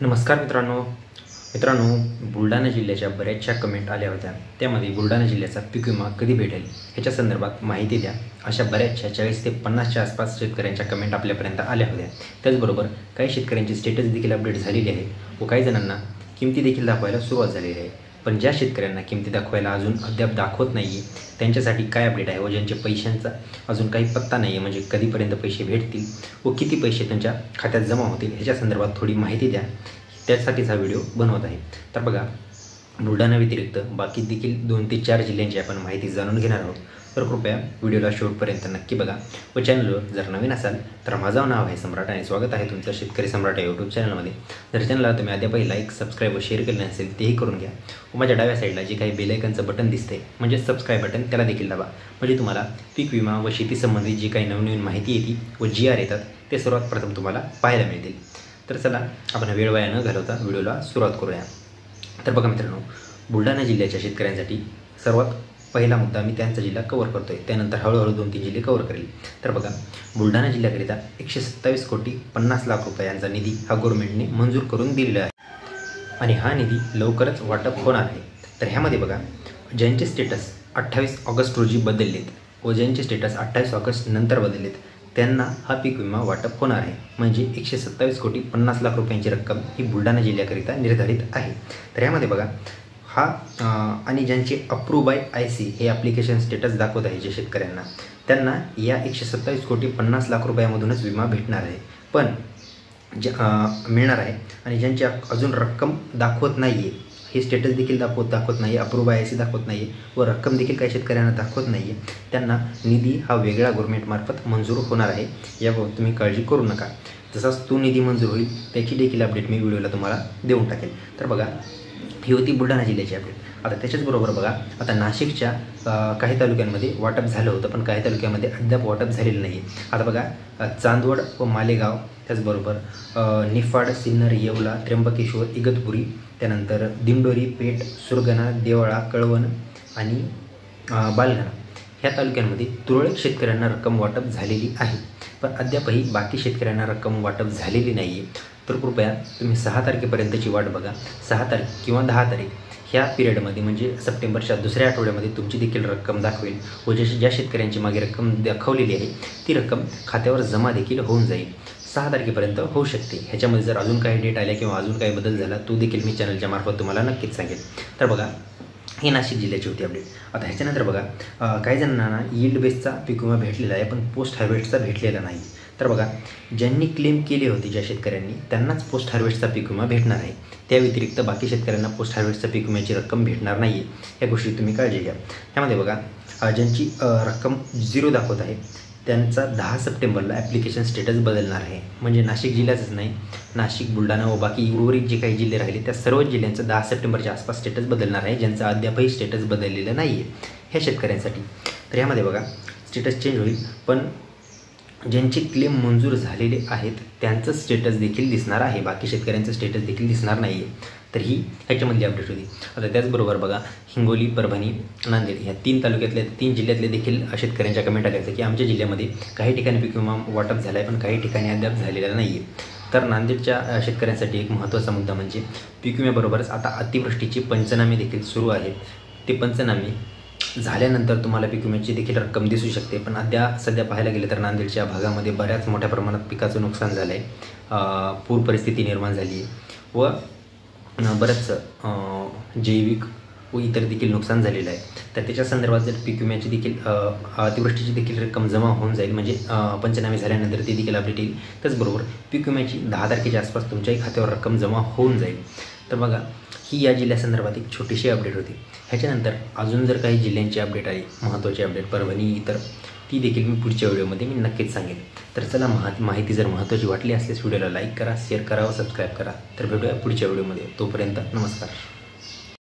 नमस्कार मित्रांनो, बुलढाणा जिल्ह्याच्या बऱ्याचशा कमेंट आल्या होत्या। त्यामध्ये बुलढाणा जिल्ह्याचा पीक विमा कधी भेटेल ह्याच्या संदर्भात माहिती द्या अशा बऱ्याचशा 40 ते 50च्या आसपास शेतकऱ्यांच्या कमेंट आपल्यापर्यंत आल्या होत्या। त्याचबरोबर काही शेतकऱ्यांची स्टेटस देखील अपडेट झालेली आहे व काही जणांना किमती देखील दाखवायला सुरुवात झालेली आहे। पण ज्या शेतकऱ्यांना किमती दाखवायला अजून अद्याप दाखवत नाही त्यांच्यासाठी काय अपडेट आहे व ज्यांचे पैशांचा अजून काही पत्ता नाही आहे, म्हणजे कधीपर्यंत पैसे भेटतील व किती पैसे त्यांच्या खात्यात जमा होतील ह्याच्या संदर्भात थोडी माहिती द्या, त्यासाठीच हा व्हिडिओ बनवत आहे। तर बघा, बुलढाणा व्यतिरिक्त बाकी देखील 2 ते 4 जिल्ह्यांची आपण माहिती जाणून घेणार आहोत। तर कृपया व्हिडिओला शेवटपर्यंत नक्की बघा व चॅनलवर जर नवीन असाल तर माझं नाव आहे सम्राट आणि स्वागत आहे तुमचं शेतकरी सम्राट या यूट्यूब चॅनलमध्ये। जर चॅनलला तुम्ही अद्यापही लाईक, सबस्क्राईब व शेअर केले नसेल तेही करून घ्या व माझ्या डाव्या साईडला जे काही बेल आयकनचं बटन दिसते म्हणजे सबस्क्राईब बटन त्याला देखील दाबा, म्हणजे तुम्हाला पीक विमा व शेती संबंधित जी काही नवनवीन माहिती येते व GR येतात ते सर्वात प्रथम तुम्हाला पाहायला मिळतील। तर चला आपण वेळ वाया न घालवता व्हिडिओला सुरुवात करूया। तर बघा मित्रांनो, बुलढाणा जिल्ह्याच्या शेतकऱ्यांसाठी सर्वात पहिला मुद्दा मी त्यांचा जिल्हा कव्हर करतोय, त्यानंतर हळूहळू 2-3 जिल्हे कव्हर करेल। तर बघा, बुलढाणा जिल्ह्याकरिता 127,50,00,000 रुपयांचा निधी हा गव्हर्नमेंटने मंजूर करून दिलेला आहे आणि हा निधी लवकरच वाटप होणार आहे। तर ह्यामध्ये बघा, ज्यांचे स्टेटस 28 ऑगस्ट रोजी बदललेत व ज्यांचे स्टेटस 28 ऑगस्ट नंतर बदललेत त्यांना हा पीक विमा वाटप होणार आहे, म्हणजे 127,50,00,000 रुपयांची रक्कम ही बुलढाणा जिल्ह्याकरिता निर्धारित आहे। तर यामध्ये बघा, हा आणि ज्यांचे अप्रूव्ह बाय IC हे ॲप्लिकेशन स्टेटस दाखवत आहे जे शेतकऱ्यांना, त्यांना या 127,50,00,000 रुपयामधूनच विमा भेटणार आहे, पण मिळणार आहे। आणि ज्यांची अजून रक्कम दाखवत नाही आहे, हे स्टेटस देखील दाखवत नाही, अप्रूव्ह बाय IC दाखवत नाही आहे व रक्कम देखील काही शेतकऱ्यांना दाखवत नाही आहे, त्यांना निधी हा वेगळा गव्हर्नमेंटमार्फत मंजूर होणार आहे। याबाबत तुम्ही काळजी करू नका। जसाच तो निधी मंजूर होईल त्याची देखील अपडेट मी व्हिडिओला तुम्हाला देऊन टाकेल। तर बघा, ही होती बुलढाणा जिल्ह्याची अपडेट। आता त्याच्याचबरोबर बघा, आता नाशिकच्या काही तालुक्यांमध्ये वाटप झालं होतं पण काही तालुक्यामध्ये अद्याप वाटप झालेलं नाही आहे। आता बघा, चांदवड व मालेगाव, त्याचबरोबर निफाड, सिन्नर, येवला, त्र्यंबकेश्वर, इगतपुरी, त्यानंतर दिंडोरी, पेठ, सुरगाणा, देवळा, कळवण आणि बालघाणा ह्या तालुक्यांमध्ये तुरळक शेतकऱ्यांना रक्कम वाटप झालेली आहे, पण अद्यापही बाकी शेतकऱ्यांना रक्कम वाटप झालेली नाही आहे। तर कृपया तुम्ही 6 तारखेपर्यंतची वाट बघा। 6 तारीख किंवा 10 तारीख ह्या पिरियडमध्ये, म्हणजे सप्टेंबरच्या दुसऱ्या आठवड्यामध्ये तुमची देखील रक्कम दाखवेल व ज्या शेतकऱ्यांची मागे रक्कम दाखवलेली आहे ती रक्कम खात्यावर जमा देखील होऊन जाईल। 6 तारखेपर्यंत होऊ शकते। ह्याच्यामध्ये जर अजून काही डेट आल्या किंवा अजून काही बदल झाला तो देखील मी चॅनलच्या मार्फत तुम्हाला नक्कीच सांगेल। तर बघा, ही नाशिक जिल्ह्याची होती अपडेट। आता ह्याच्यानंतर बघा, काही जणांना यील्ड बेसचा पीक विमा भेटलेला आहे पण पोस्ट हार्वेस्टचा भेटलेला नाही। तर बघा, ज्यांनी क्लेम केले होते ज्या शेतकऱ्यांनी त्यांनाच पोस्ट हार्वेस्टचा पीक विमा भेटणार आहे। त्या व्यतिरिक्त बाकी शेतकऱ्यांना पोस्ट हार्वेस्टचा पीक विम्याची रक्कम भेटणार नाही आहे, या गोष्टी तुम्ही काळजी घ्या। त्यामध्ये बघा, ज्यांची रक्कम 0 दाखवत आहे त्यांचा 10 सप्टेंबरला ॲप्लिकेशन स्टेटस बदलणार आहे, म्हणजे नाशिक जिल्ह्याचंच नाही, नाशिक, बुलढाणा व बाकी उर्वरित जे काही जिल्हे राहिले त्या सर्व जिल्ह्यांचं 10 सप्टेंबरच्या आसपास स्टेटस बदलणार आहे, ज्यांचा अद्यापही स्टेटस बदललेलं नाही आहे ह्या शेतकऱ्यांसाठी। तर यामध्ये बघा, स्टेटस चेंज होईल पण ज्यांचे क्लेम मंजूर झालेले आहेत त्यांचं स्टेटस देखील दिसणार आहे, बाकी शेतकऱ्यांचं स्टेटस देखील दिसणार नाही आहे। तर ही ह्याच्यामधली अपडेट होती। आता त्याचबरोबर बघा, हिंगोली, परभणी, नांदेड ह्या 3 तालुक्यातले 3 जिल्ह्यातले देखील शेतकऱ्यांच्या कमेंट आल्या होत्या की आमच्या जिल्ह्यामध्ये काही ठिकाणी पीक विमा वाटप झाला आहे पण काही ठिकाणी अद्याप झालेला नाही आहे। तर नांदेडच्या शेतकऱ्यांसाठी एक महत्त्वाचा मुद्दा म्हणजे पीक विम्याबरोबरच आता अतिवृष्टीचे पंचनामे देखील सुरू आहेत। ते पंचनामे झाल्यानंतर तुम्हाला पीक विम्याची देखील रक्कम दिसू शकते, पण सध्या पाहायला गेलं तर नांदेडच्या भागामध्ये बऱ्याच मोठ्या प्रमाणात पिकाचं नुकसान झालं आहे, पूर परिस्थिती निर्माण झाली आहे व बरंच जैविक व इतर देखील नुकसान झालेलं आहे। तर त्याच्या संदर्भात जर पीक विम्याची देखील अतिवृष्टीची देखील रक्कम जमा होऊन जाईल, म्हणजे पंचनामे झाल्यानंतर ती देखील अपडेट येईल। त्याचबरोबर पीक विम्याची 10 तारखेच्या आसपास तुमच्याही खात्यावर रक्कम जमा होऊन जाईल। तर बघा, ही या जिल्ह्यासंदर्भात एक छोटीशी अपडेट होती। ह्याच्यानंतर अजून जर काही जिल्ह्यांची अपडेट आली, महत्त्वाची अपडेट, परभणी, इतर, ती देखील मी पुढच्या व्हिडिओमध्ये मी नक्कीच सांगेन। तर चला, माहिती जर महत्त्वाची वाटली असल्यास व्हिडिओला लाईक करा, शेअर करा व सबस्क्राईब करा। तर भेटूया पुढच्या व्हिडिओमध्ये, तोपर्यंत नमस्कार।